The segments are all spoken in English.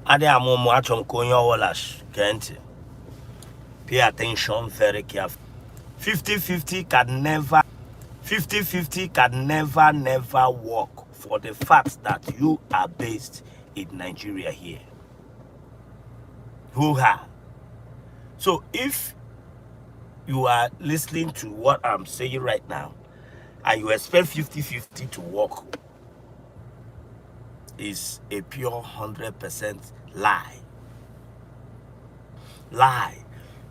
Ade amomo achom konyo walash kenti. Pay attention very careful. 50-50 can never 50-50 can never work for the fact that you are based in Nigeria here. So if you are listening to what I'm saying right now and you expect 50-50 to work, is a pure 100% lie.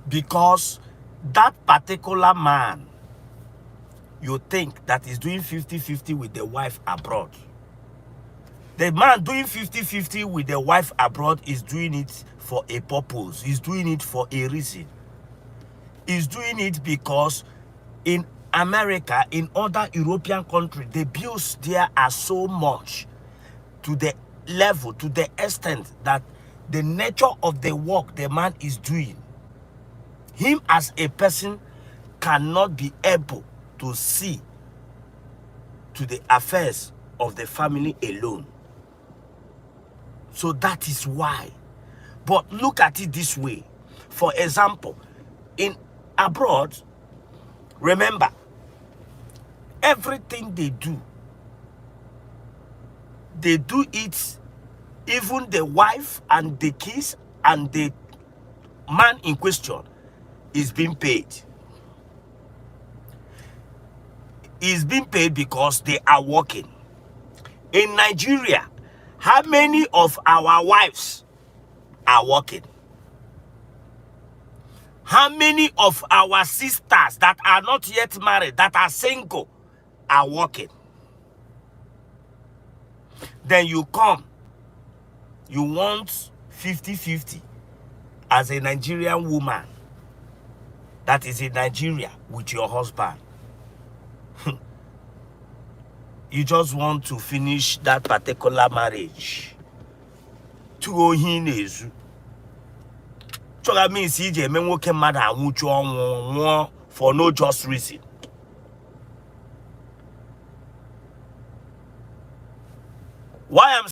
Because that particular man, you think that is doing 50-50 with the wife abroad. The man doing 50-50 with the wife abroad is doing it for a purpose. He's doing it for a reason. He's doing it because in America, in other European countries, the bills there are so much, to the level, to the extent that the nature of the work the man is doing, him as a person cannot be able to see to the affairs of the family alone. So that is why. But look at it this way. For example, in abroad, remember, everything they do it, even the wife and the kids and the man in question is being paid. Is being paid because they are working. In Nigeria, how many of our wives are working? How many of our sisters that are not yet married, that are single, are working? Then you come, you want 50-50 as a Nigerian woman that is in Nigeria with your husband. You just want to finish that particular marriage. To go hinezu. So that means CJ men working mother for no just reason. Why I'm